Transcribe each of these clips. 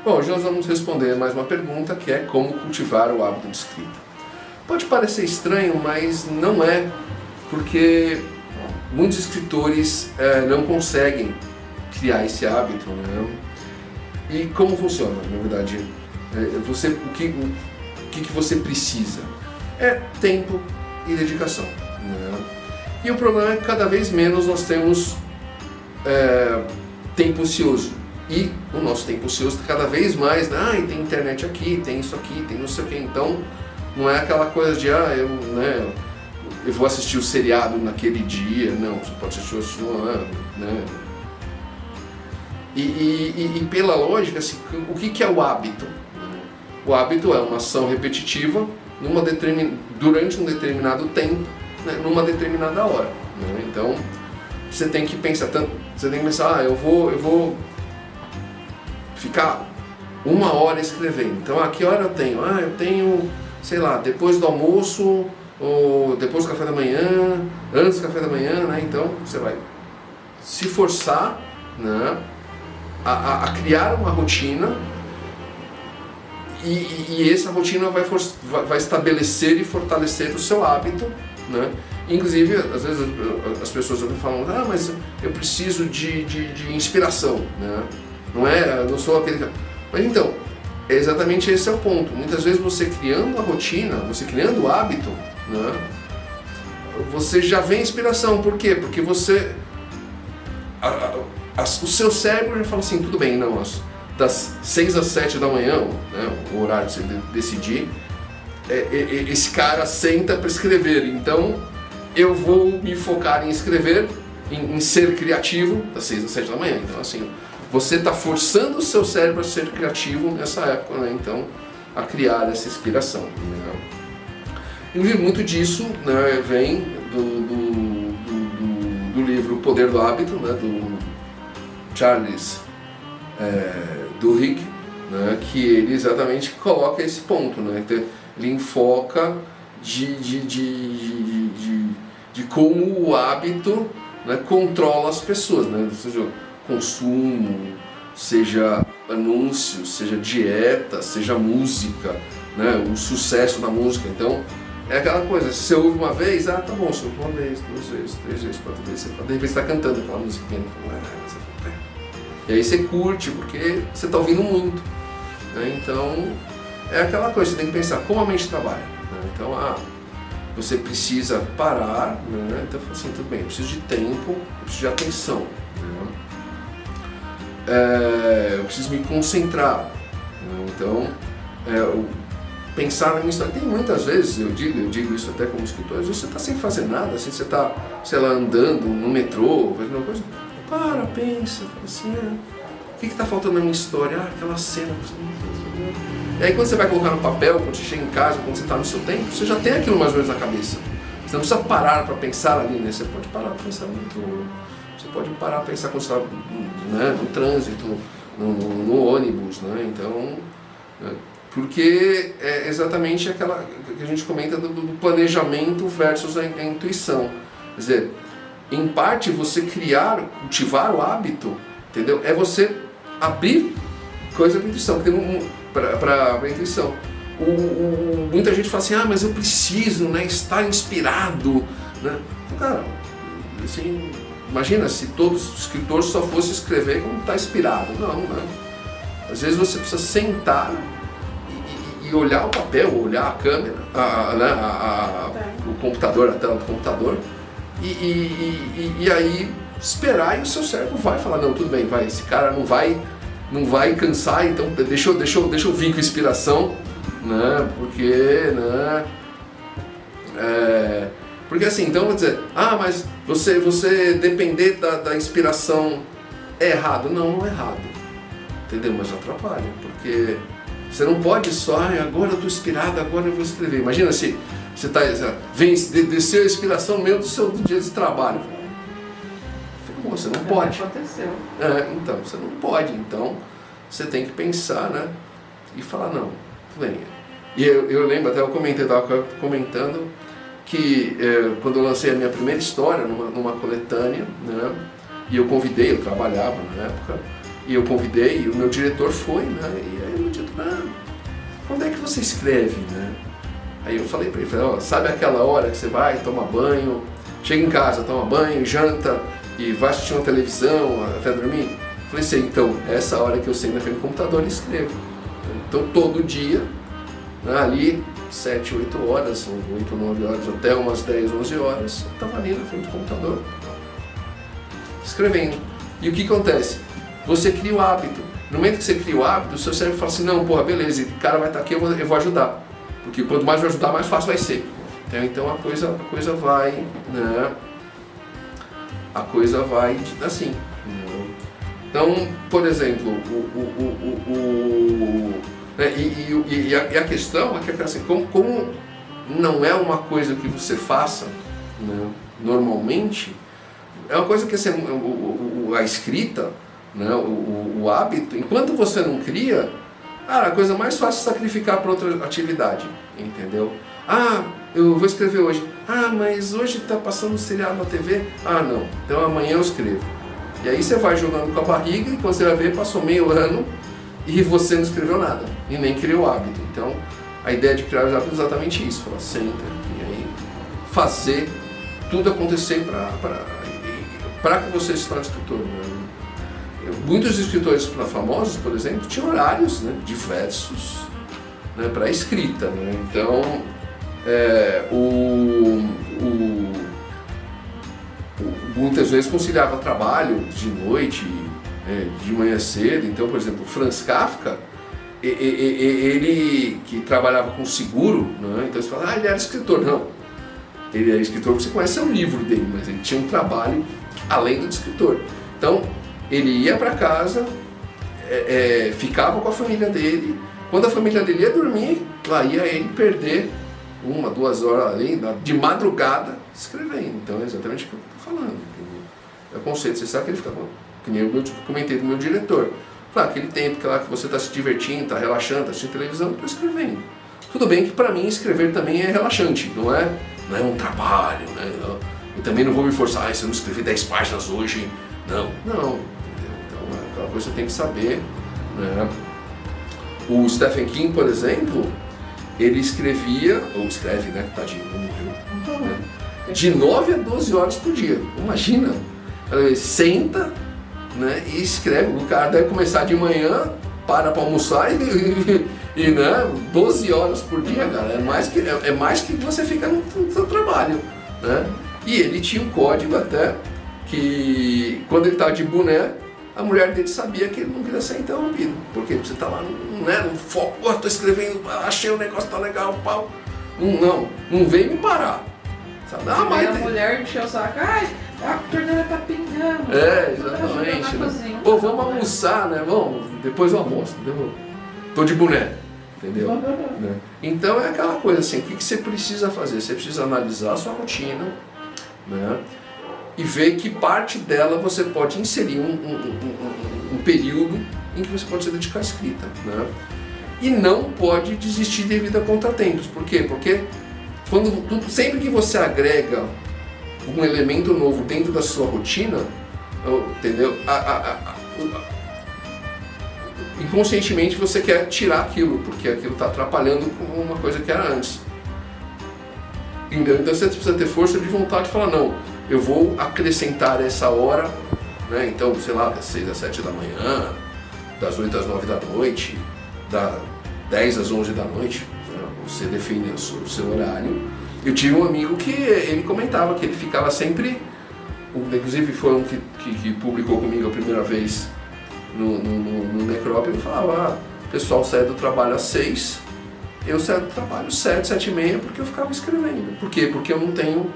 Bom, hoje nós vamos responder mais uma pergunta, que é como cultivar o hábito de escrita. Pode parecer estranho, mas não é, porque muitos escritores não conseguem criar esse hábito, né? E como funciona, na verdade? O que você precisa? É tempo e dedicação, né? E o problema é que cada vez menos nós temos tempo ocioso. E o nosso tempo ocioso cada vez mais, tem internet aqui, tem isso aqui, tem não sei o que. Então não é aquela coisa de eu vou assistir o seriado naquele dia. Não, você pode assistir no ano, né? E pela lógica, assim, o que é o hábito? O hábito é uma ação repetitiva durante um determinado tempo, né, numa determinada hora, né? Então você tem que pensar, eu vou ficar 1 hora escrevendo. Então, a que hora eu tenho? Eu tenho, sei lá, depois do almoço, ou depois do café da manhã, antes do café da manhã, né? Então, você vai se forçar, né, a criar uma rotina, e essa rotina vai estabelecer e fortalecer o seu hábito, né? Inclusive, às vezes as pessoas falam, mas eu preciso de inspiração, né? Eu não sou aquele... Mas então, exatamente esse é o ponto. Muitas vezes você criando a rotina, você criando o hábito, né, você já vem inspiração. Por quê? Porque o seu cérebro já fala assim, tudo bem, das 6 às 7 da manhã, né, o horário que você decidir, esse cara senta para escrever. Então, eu vou me focar em escrever, em ser criativo, das 6 às 7 da manhã. Então, assim, você está forçando o seu cérebro a ser criativo nessa época, né? Então, a criar essa inspiração, né? Inclusive, muito disso, né, vem do livro O Poder do Hábito, né, do Charles Duhigg, né, que ele exatamente coloca esse ponto, né? Então, ele enfoca de como o hábito, né, controla as pessoas, né? Ou seja, consumo, seja anúncios, seja dieta, seja música, né, o sucesso da música. Então, é aquela coisa, se você ouve uma vez, tá bom, você ouve uma vez, 2 vezes, 3 vezes, 4 vezes, de repente você está cantando aquela musiquinha, e aí você curte, porque você está ouvindo muito, né? Então, é aquela coisa, você tem que pensar como a mente trabalha, né? Então, você precisa parar, né? Então, assim, tudo bem, eu preciso de tempo, eu preciso de atenção, né? Eu preciso me concentrar, né? Então, pensar na minha história. Tem muitas vezes, eu digo isso até como escritor, às vezes você está sem fazer nada, assim, você está, sei lá, andando no metrô, fazendo uma coisa, pensa, fala assim, o que está faltando na minha história? Aquela cena. E aí quando você vai colocar no papel, quando você chega em casa, quando você está no seu tempo, você já tem aquilo mais ou menos na cabeça. Você não precisa parar para pensar ali, né? Você pode parar para pensar no metrô. Você pode parar para pensar quando você está, né, no trânsito, no ônibus, né? Então, porque é exatamente aquela que a gente comenta do planejamento versus a intuição. Quer dizer, em parte você cultivar o hábito, entendeu? É você abrir coisa para a intuição, para a intuição. Muita gente fala assim, mas eu preciso, né, estar inspirado, né? Cara, assim, imagina se todos os escritores só fossem escrever quando está inspirado. Não, né? Às vezes você precisa sentar e olhar o papel, olhar a câmera, o computador, a tela do computador, e aí esperar, e o seu cérebro vai falar, não, tudo bem, esse cara não vai cansar, então deixa eu vir com inspiração, né? Porque assim, então vou dizer, mas você depender da inspiração é errado? Não é errado, entendeu? Mas atrapalha, porque você não pode só, agora eu estou inspirado, agora eu vou escrever. Imagina se você desceu a inspiração no meio do seu dia de trabalho. Você não pode. Aconteceu. Então, você não pode. Então, você tem que pensar, né? E falar, não, tudo bem. E eu lembro, até eu estava comentando que quando eu lancei a minha primeira história numa coletânea, né? E eu trabalhava na época, e eu convidei, e o meu diretor foi, né? E aí eu disse, quando é que você escreve, né? Aí eu falei para ele, ó, sabe aquela hora que você vai, toma banho, chega em casa, toma banho, janta e vai assistir uma televisão até dormir? Eu falei assim, então, essa hora que eu sento na frente do computador e escrevo. Então todo dia, né, ali 7, 8 horas, 8, 9 horas, até umas 10, 11 horas, eu estava ali na frente do computador, escrevendo. E o que acontece? Você cria o hábito. No momento que você cria o hábito, o seu cérebro fala assim, não, porra, beleza, o cara vai estar aqui, eu vou ajudar. Porque quanto mais eu ajudar, mais fácil vai ser. Então a coisa vai, né? A coisa vai assim. Né? Então, por exemplo, a questão é que assim, como não é uma coisa que você faça, né, normalmente, é uma coisa que assim, a escrita, né, o hábito, enquanto você não cria, a coisa mais fácil é sacrificar para outra atividade, entendeu? Eu vou escrever hoje. Mas hoje está passando um seriado na TV? Não, então amanhã eu escrevo. E aí você vai jogando com a barriga e quando você vai ver, passou meio ano e você não escreveu nada, e nem criou o hábito. Então, a ideia de criar o hábito é exatamente isso, falar, senta e aí fazer tudo acontecer para que você se torne escritor. Né? Muitos escritores famosos, por exemplo, tinham horários, né, diversos, né, para escrita. Né? Então, muitas vezes conciliava trabalho de noite, de manhã cedo. Então, por exemplo, Franz Kafka, ele que trabalhava com seguro, né? Então você fala, ele era escritor. Não, ele era escritor, você conhece o livro dele, mas ele tinha um trabalho além do de escritor. Então, ele ia para casa, ficava com a família dele. Quando a família dele ia dormir, lá ia ele perder 1, 2 horas ali, de madrugada, escrevendo. Então é exatamente o que eu estou falando. É o conceito, você sabe que ele ficava, que nem eu comentei do meu diretor. Aquele tempo que você está se divertindo, está relaxando, está assistindo televisão, eu estou escrevendo. Tudo bem que para mim escrever também é relaxante, não é um trabalho, né? Eu também não vou me forçar, se eu não escrever 10 páginas hoje, não. Então é aquela coisa que você tem que saber, né? O Stephen King, por exemplo, ele escrevia, ou escreve, né, tadinho, não morreu, né? De 9 a 12 horas por dia, imagina, ele senta, né, e escreve. O cara deve começar de manhã, para almoçar e né, 12 horas por dia, cara, é mais que você fica no seu trabalho, né? E ele tinha um código até que quando ele estava de boné, a mulher dele sabia que ele não queria ser interrompido. Por quê? Porque você está lá no foco, estou escrevendo, achei o negócio, tá legal, pau. Não vem me parar. Sabe? Mas a mulher encheu o saco, a torneira tá pingando. Exatamente. Né? Vamos almoçar, né? Depois do almoço, entendeu? Tô de boné, entendeu? Né? Então é aquela coisa assim, o que você precisa fazer? Você precisa analisar a sua rotina, né? E ver que parte dela você pode inserir um período em que você pode se dedicar à escrita, né? E não pode desistir devido a contratempos. Por quê? Porque sempre que você agrega um elemento novo dentro da sua rotina, entendeu? Inconscientemente você quer tirar aquilo, porque aquilo está atrapalhando com uma coisa que era antes. Então você precisa ter força de vontade de falar, não, eu vou acrescentar essa hora, né? Então, sei lá, das 6 às 7 da manhã, das 8 às 9 da noite, das 10 às 11 da noite, né? Você define o seu horário. Eu tive um amigo que ele comentava que ele ficava sempre, inclusive foi um que publicou comigo a primeira vez no Necrópio, ele falava, o pessoal sai do trabalho às 6, eu saio do trabalho às 7, 7 e meia, porque eu ficava escrevendo. Por quê? Porque eu não tenho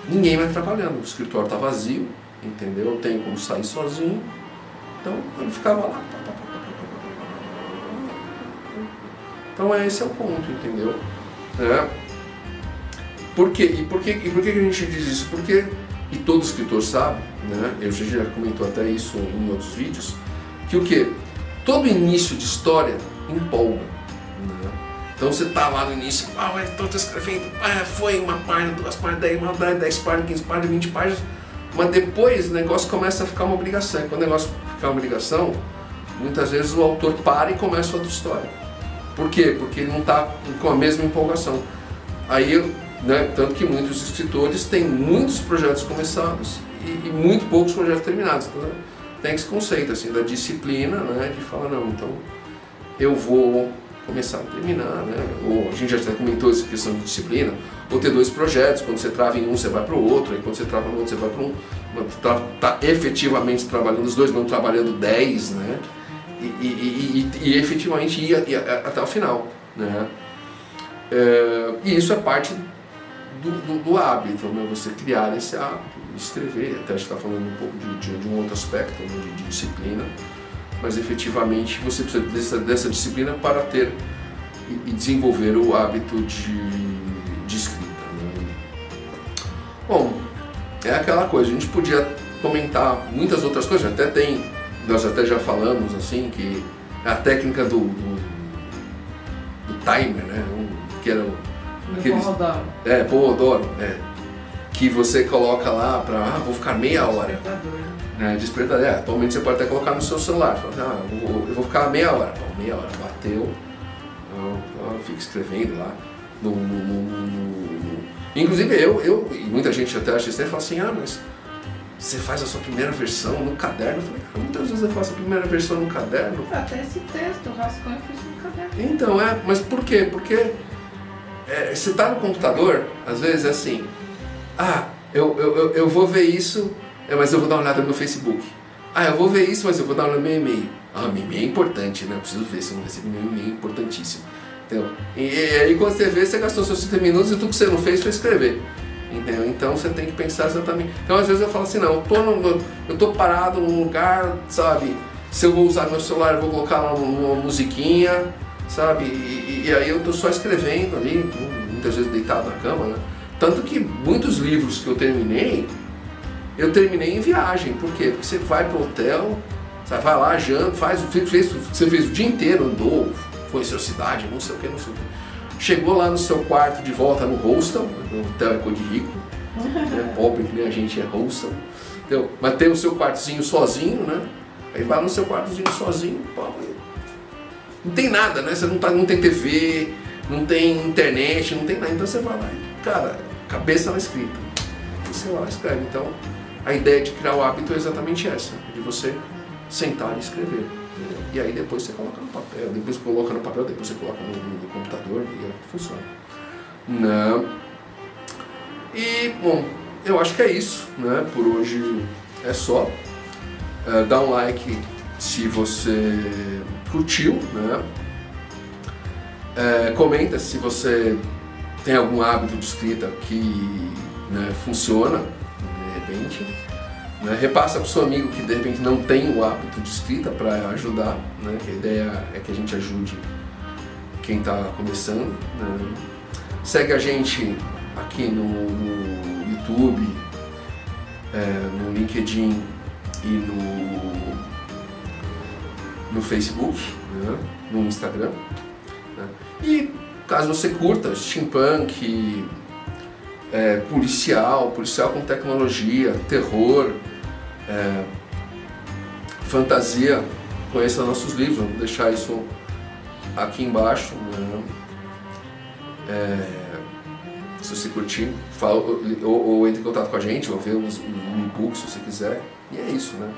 ninguém me atrapalhando, o escritório está vazio, entendeu? Eu tenho como sair sozinho, então ele ficava lá. Então esse é o ponto, entendeu? Por quê? E por que a gente diz isso? Porque, e todo escritor sabe, né? Eu já comentou até isso em outros vídeos, que o quê? Todo início de história empolga, né? Então você tá lá no início, estou escrevendo, foi uma página, 2 páginas, 10 páginas, 15 páginas, 20 páginas, mas depois o negócio começa a ficar uma obrigação, quando o negócio explicar uma ligação, muitas vezes o autor para e começa outra história. Por quê? Porque ele não está com a mesma empolgação. Aí, né, tanto que muitos escritores têm muitos projetos começados e muito poucos projetos terminados. Então, tem esse conceito assim, da disciplina, né, de falar, não, então eu vou começar a terminar, né? Ou a gente já comentou essa questão de disciplina, ou ter 2 projetos, quando você trava em um você vai para o outro, e quando você trava no outro você vai para um, tá efetivamente trabalhando os 2, não trabalhando 10, né? E efetivamente ir até o final, né? E isso é parte do hábito, né? Você criar esse hábito, escrever, até a gente está falando um pouco de um outro aspecto, né? de disciplina, mas efetivamente você precisa dessa disciplina para ter e desenvolver o hábito de escrita, né? Bom, é aquela coisa, a gente podia comentar muitas outras coisas, nós até já falamos assim, que a técnica do timer, né? Que era Pomodoro, que você coloca lá para, vou ficar meia hora. Despertador. Atualmente você pode até colocar no seu celular, fala, eu vou ficar meia hora. Bom, meia hora, bateu, fica escrevendo lá. Inclusive eu e muita gente até acha estranho, fala assim, mas você faz a sua primeira versão no caderno? Eu falei, muitas vezes eu faço a primeira versão no caderno. Até esse texto, o rascunho eu fiz no caderno. Então, mas por quê? Porque você está no computador, às vezes é assim, eu vou ver isso, mas eu vou dar uma olhada no meu Facebook. Eu vou ver isso, mas eu vou dar uma olhada no meu e-mail. Meu e-mail é importante, né? Eu preciso ver se eu não recebi meu e-mail, é importantíssimo. Entendeu? E aí quando você vê, você gastou seus 30 minutos e tudo que você não fez foi escrever. Entendeu? Então você tem que pensar exatamente. Então às vezes eu falo assim, não, eu tô parado num lugar, sabe? Se eu vou usar meu celular, eu vou colocar lá uma musiquinha, sabe? E aí eu tô só escrevendo ali, muitas vezes deitado na cama, né? Tanto que muitos livros que eu terminei em viagem. Por quê? Porque você vai pro hotel, você vai lá, janta, você fez o dia inteiro, andou, conheceu a cidade, não sei o que, não sei o que. Chegou lá no seu quarto de volta no hostel, o hotel é coisa de rico, né? Pobre que nem a gente é hostel, entendeu? Mas tem o seu quartozinho sozinho, né? Aí vai no seu quartozinho sozinho, não tem nada, né? Você não tem TV, não tem internet, não tem nada, então você vai lá e, cara, cabeça na escrita, e você lá escreve. Então, a ideia de criar o hábito é exatamente essa, de você sentar e escrever. E aí depois você coloca no papel, depois você coloca no computador e aí funciona. Não. E, bom, eu acho que é isso, né? Por hoje é só. Dá um like se você curtiu, né? Comenta se você tem algum hábito de escrita que, né, funciona, de repente. Repassa para o seu amigo que de repente não tem o hábito de escrita para ajudar, né? Que a ideia é que a gente ajude quem está começando, né? Segue a gente aqui no YouTube, no LinkedIn e no Facebook, né? No Instagram, né? E caso você curta steampunk, policial com tecnologia, terror, fantasia, conheça nossos livros, vamos deixar isso aqui embaixo, né? Se você curtir, fala, ou entre em contato com a gente, ou vê um e-book se você quiser, e é isso, né?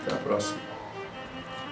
Até a próxima.